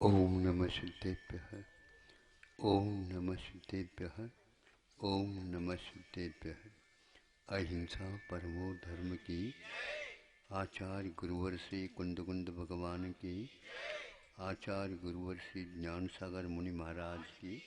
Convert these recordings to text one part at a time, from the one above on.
ओम नमः सिद्धेभ्यः। ओम नमः सिद्धेभ्यः। ओम नमः सिद्धेभ्यः। अहिंसा परमो धर्म की। आचार्य गुरुवर श्री कुंद कुंद भगवान की। आचार्य गुरुवर श्री ज्ञान सागर मुनि महाराज की।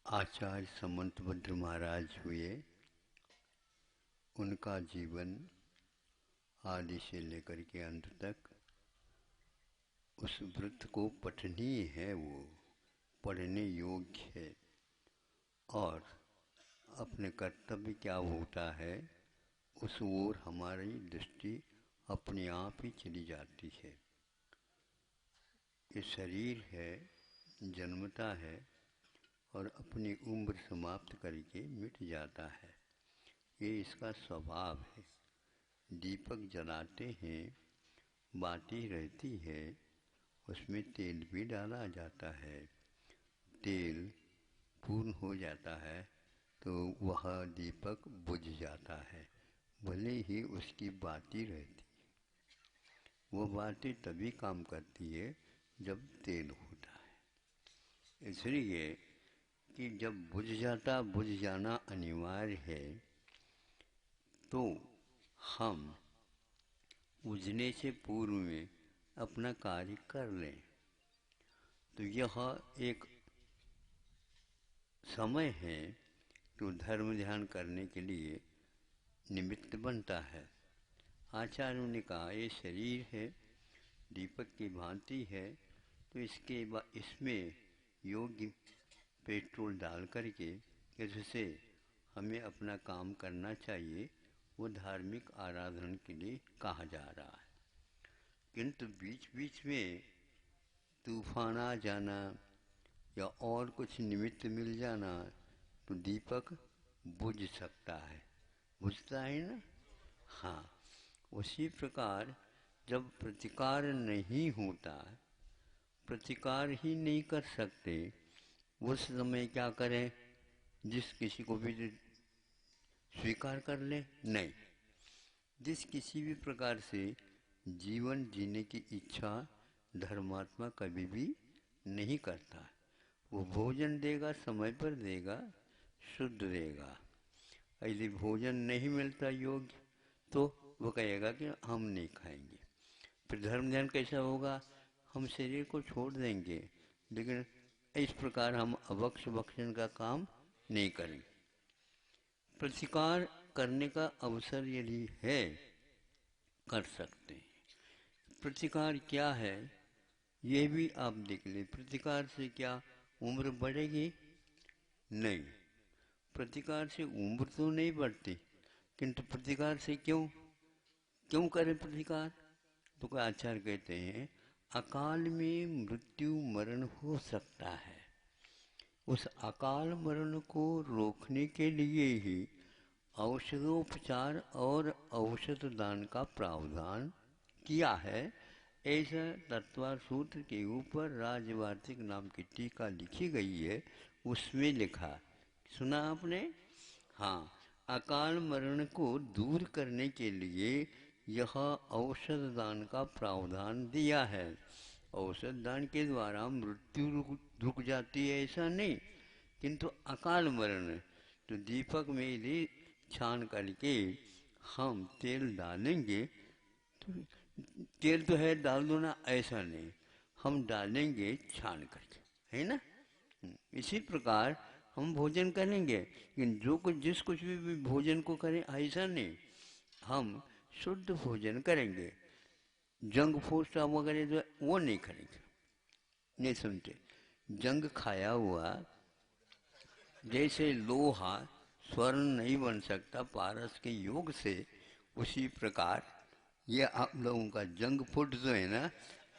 आचार्य समंतभद्र महाराज हुए, उनका जीवन आदि से लेकर के अंत तक उस व्रत को पठनीय है, वो पढ़ने योग्य है। और अपने कर्तव्य क्या होता है उस ओर हमारी दृष्टि अपने आप ही चली जाती है। ये शरीर है, जन्मता है और अपनी उम्र समाप्त करके मिट जाता है। ये इसका स्वभाव है। दीपक जलाते हैं, बाती रहती है, उसमें तेल भी डाला जाता है। तेल पूर्ण हो जाता है तो वह दीपक बुझ जाता है, भले ही उसकी बाती रहती है। वो बाती तभी काम करती है जब तेल होता है। इसलिए कि जब बुझ जाना अनिवार्य है, तो हम बुझने से पूर्व में अपना कार्य कर लें। तो यह एक समय है तो धर्म ध्यान करने के लिए निमित्त बनता है। आचार्यों ने कहा ये शरीर है, दीपक की भांति है, तो इसमें योग्य पेट्रोल डाल करके इससे हमें अपना काम करना चाहिए। वो धार्मिक आराधना के लिए कहा जा रहा है। किंतु बीच बीच में तूफान आ जाना या और कुछ निमित्त मिल जाना तो दीपक बुझ सकता है। बुझता है ना? हाँ। उसी प्रकार जब प्रतिकार नहीं होता, प्रतिकार ही नहीं कर सकते, उस समय क्या करें? जिस किसी को भी स्वीकार कर ले? नहीं। जिस किसी भी प्रकार से जीवन जीने की इच्छा धर्मात्मा कभी भी नहीं करता। वो भोजन देगा, समय पर देगा, शुद्ध देगा। यदि भोजन नहीं मिलता योग्य तो वो कहेगा कि हम नहीं खाएंगे। फिर धर्म ध्यान कैसा होगा? हम शरीर को छोड़ देंगे, लेकिन इस प्रकार हम अभक्ष भक्षण का काम नहीं करेंगे। प्रतिकार करने का अवसर यदि है, कर सकते हैं। प्रतिकार क्या है ये भी आप देख लें। प्रतिकार से क्या उम्र बढ़ेगी? नहीं। प्रतिकार से उम्र तो नहीं बढ़ती, किंतु प्रतिकार से क्यों क्यों करें प्रतिकार? तो कोई आचार्य कहते हैं अकाल में मृत्यु मरण हो सकता है। उस अकाल मरण को रोकने के लिए ही औषधोपचार और औषध दान का प्रावधान किया है। ऐसा तत्वार सूत्र के ऊपर राजवार्तिक नाम की टीका लिखी गई है, उसमें लिखा, सुना आपने? हाँ। अकाल मरण को दूर करने के लिए यह औषध दान का प्रावधान दिया है। औषध दान के द्वारा मृत्यु रुक जाती है ऐसा नहीं, किंतु अकाल मरण तो दीपक में यदि छान करके हम तेल डालेंगे तो तेल तो है डाल दो ना, ऐसा नहीं, हम डालेंगे छान करके, है ना? इसी प्रकार हम भोजन करेंगे, लेकिन जो कुछ जिस कुछ भी भोजन को करें ऐसा नहीं, हम शुद्ध भोजन करेंगे। जंक फूड वगैरह जो वो नहीं करेंगे। नहीं सुनते? जंग खाया हुआ, जैसे लोहा स्वर्ण नहीं बन सकता पारस के योग से, उसी प्रकार ये आप लोगों का जंक फूड जो है ना,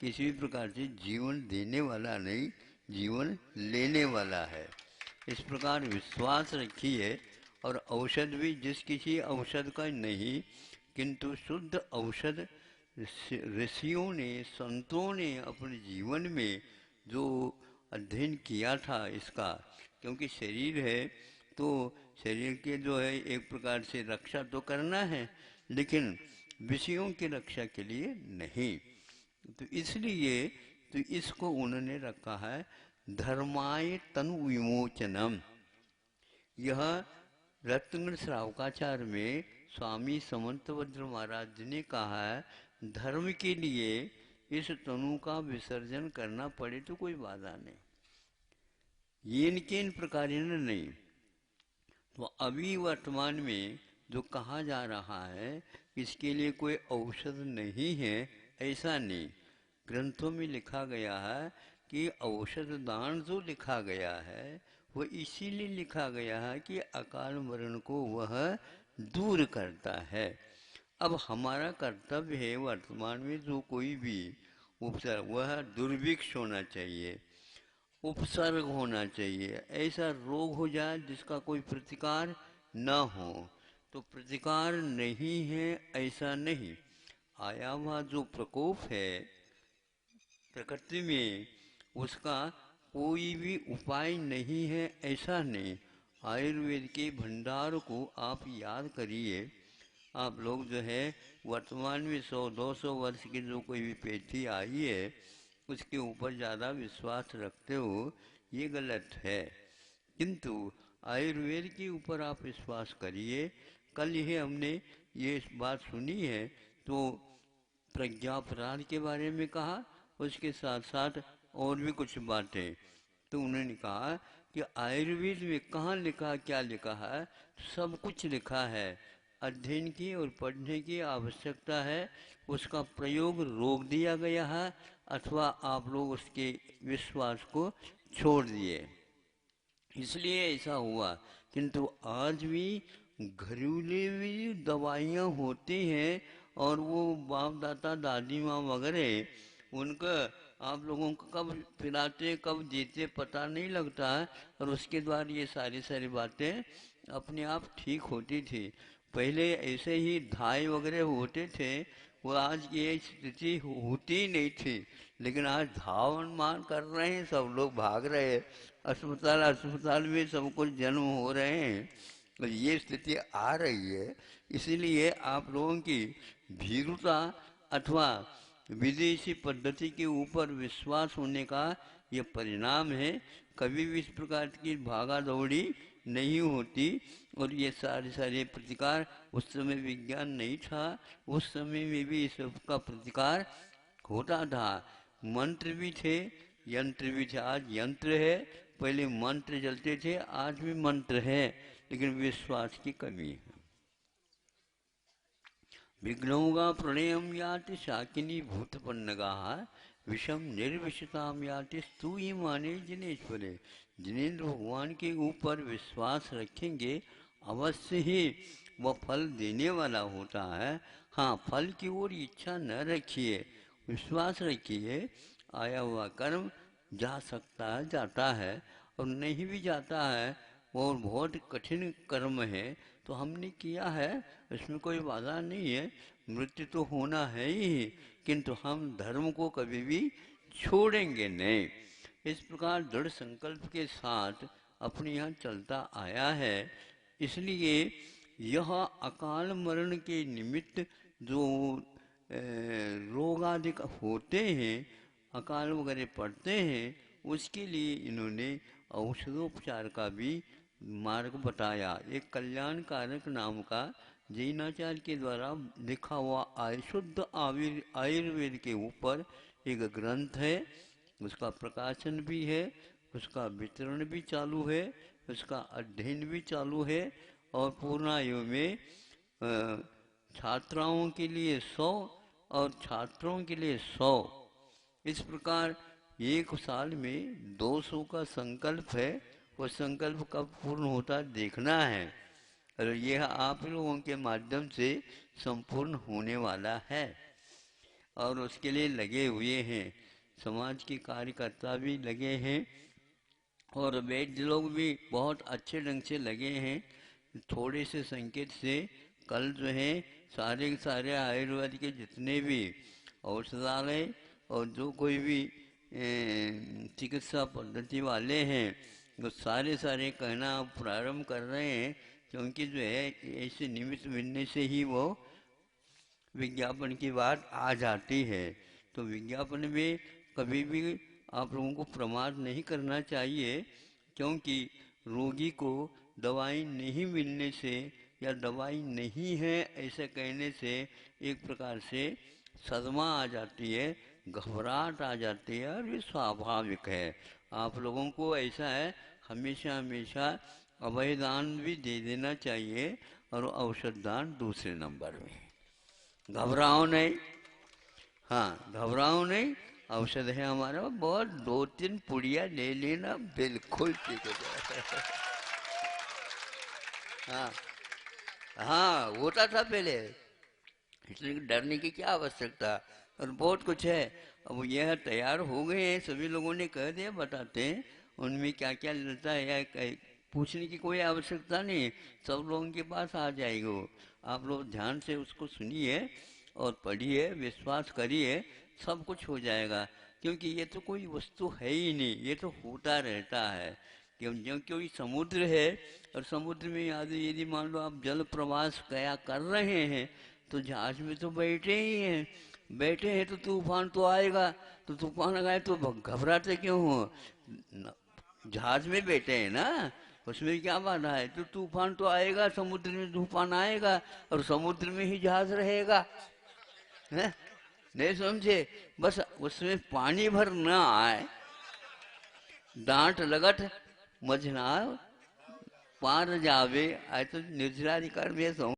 किसी भी प्रकार से जीवन देने वाला नहीं, जीवन लेने वाला है। इस प्रकार विश्वास रखिए। और औषध भी जिस किसी औषध का नहीं, किंतु शुद्ध औषध ऋषियों ने, संतों ने अपने जीवन में जो अध्ययन किया था इसका, क्योंकि शरीर है तो शरीर के जो है एक प्रकार से रक्षा तो करना है, लेकिन विषयों की रक्षा के लिए नहीं। तो इसलिए तो इसको उन्होंने रखा है धर्माय तनु विमोचनम। यह रत्न श्रावकाचार्य में स्वामी समंतभद्र महाराज जी ने कहा है धर्म के लिए इस तनु का विसर्जन करना पड़े तो कोई बाधा नहीं, ये इनके इन प्रकार नहीं। तो अभी वर्तमान में जो कहा जा रहा है इसके लिए कोई औषध नहीं है, ऐसा नहीं। ग्रंथों में लिखा गया है कि औषध दान जो लिखा गया है वो इसीलिए लिखा गया है कि अकाल मरण को वह दूर करता है। अब हमारा कर्तव्य है वर्तमान में जो कोई भी उपचार वह दुर्भिक्ष होना चाहिए, उपसर्ग होना चाहिए, ऐसा रोग हो जाए जिसका कोई प्रतिकार न हो। तो प्रतिकार नहीं है ऐसा नहीं, आया हुआ जो प्रकोप है प्रकृति में उसका कोई भी उपाय नहीं है ऐसा नहीं। आयुर्वेद के भंडार को आप याद करिए। आप लोग जो है वर्तमान में 100-200 वर्ष की जो कोई भी पेठी आई है उसके ऊपर ज़्यादा विश्वास रखते हो, ये गलत है। किंतु आयुर्वेद के ऊपर आप विश्वास करिए। कल ही हमने ये बात सुनी है तो प्रज्ञापराध के बारे में कहा, उसके साथ साथ और भी कुछ बातें। तो उन्होंने कहा कि आयुर्वेद में कहाँ लिखा क्या लिखा है, सब कुछ लिखा है। अध्ययन की और पढ़ने की आवश्यकता है, उसका प्रयोग रोक दिया गया है अथवा आप लोग उसके विश्वास को छोड़ दिए, इसलिए ऐसा हुआ। किंतु आज भी घरेलू भी दवाइयाँ होती हैं और वो बाप दादा दादी माँ वगैरह उनका आप लोगों को कब पिलाते कब देते पता नहीं लगता है, और उसके द्वारा ये सारी बातें अपने आप ठीक होती थी। पहले ऐसे ही धाय वगैरह होते थे, वो आज की ये स्थिति होती ही नहीं थी। लेकिन आज धावन मान कर रहे हैं, सब लोग भाग रहे हैं, अस्पताल में सब कुछ जन्म हो रहे हैं, और ये स्थिति आ रही है। इसीलिए आप लोगों की भीरुता अथवा विदेशी पद्धति के ऊपर विश्वास होने का ये परिणाम है। कभी भी इस प्रकार की भागा दौड़ी नहीं होती, और ये सारे प्रतिकार उस समय विज्ञान नहीं था, उस समय में भी इस सबका प्रतिकार होता था। मंत्र भी थे, यंत्र भी थे। आज यंत्र है, पहले मंत्र चलते थे, आज भी मंत्र है, लेकिन विश्वास की कमी है। विघ्नौगा प्रणयम याति शाकिनी भूतपन्नगा विषम निर्विषताम याति स्तूयी माने जिनेश्वरे। जिनेन्द्र भगवान के ऊपर विश्वास रखेंगे अवश्य ही वह फल देने वाला होता है। हाँ, फल की ओर इच्छा न रखिए, विश्वास रखिए। आया हुआ कर्म जा सकता है, जाता है, और नहीं भी जाता है और बहुत कठिन कर्म है तो हमने किया है, इसमें कोई बाधा नहीं है। मृत्यु तो होना है ही, किंतु हम धर्म को कभी भी छोड़ेंगे नहीं। इस प्रकार दृढ़ संकल्प के साथ अपने यहाँ चलता आया है। इसलिए यह अकाल मरण के निमित्त जो रोग आदि होते हैं, अकाल वगैरह पड़ते हैं, उसके लिए इन्होंने औषधोपचार का भी मार्ग बताया। एक कल्याणकारक नाम का जैनाचार्य के द्वारा लिखा हुआ शुद्ध आयुर्वेद के ऊपर एक ग्रंथ है, उसका प्रकाशन भी है, उसका वितरण भी चालू है, उसका अध्ययन भी चालू है, और पूर्णायु में छात्राओं के लिए 100 और छात्रों के लिए 100, इस प्रकार एक साल में 200 का संकल्प है। वो संकल्प कब पूर्ण होता देखना है, और यह आप लोगों के माध्यम से संपूर्ण होने वाला है, और उसके लिए लगे हुए हैं। समाज के कार्यकर्ता भी लगे हैं और वैद्य लोग भी बहुत अच्छे ढंग से लगे हैं। थोड़े से संकेत से कल जो है सारे के सारे आयुर्वेद के जितने भी औषधालय और जो कोई भी चिकित्सा पद्धति वाले हैं वो सारे सारे कहना आप प्रारंभ कर रहे हैं, क्योंकि जो है ऐसे निमित्त मिलने से ही वो विज्ञापन की बात आ जाती है। तो विज्ञापन में कभी भी आप लोगों को प्रमाद नहीं करना चाहिए, क्योंकि रोगी को दवाई नहीं मिलने से या दवाई नहीं है ऐसे कहने से एक प्रकार से सदमा आ जाती है, घबराहट आ जाती है, और ये स्वाभाविक है। आप लोगों को ऐसा है, हमेशा हमेशा अभय दान भी दे देना चाहिए और औषध दान दूसरे नंबर में। घबराओ नहीं, हाँ घबराओ नहीं, औषध है हमारा बहुत, 2-3 पुड़िया ले लेना, बिल्कुल ठीक हो जाएगा। हाँ हाँ, होता था पहले, इसलिए डरने की क्या आवश्यकता। और बहुत कुछ है, अब यह तैयार हो गए हैं, सभी लोगों ने कह दिया, बताते हैं उनमें क्या क्या लगता है, या पूछने की कोई आवश्यकता नहीं, सब लोगों के पास आ जाएगा वो। आप लोग ध्यान से उसको सुनिए और पढ़िए, विश्वास करिए, सब कुछ हो जाएगा। क्योंकि ये तो कोई वस्तु है ही नहीं, ये तो होता रहता है। क्योंकि समुद्र है, और समुद्र में यदि मान लो आप जल प्रवास क्या कर रहे हैं, तो जहाज में तो बैठे ही हैं, बैठे हैं तो तूफान तो आएगा, तो तूफान आए तो घबराते क्यों हो, जहाज में बैठे हैं ना, उसमें क्या बाधा है। तो तूफान तो आएगा, समुद्र में तूफान आएगा, और समुद्र में ही जहाज रहेगा, है नहीं समझे। बस उसमें पानी भर न आए, डांट लगट मझनाव पार जावे, आए तो निर्जराधिकार में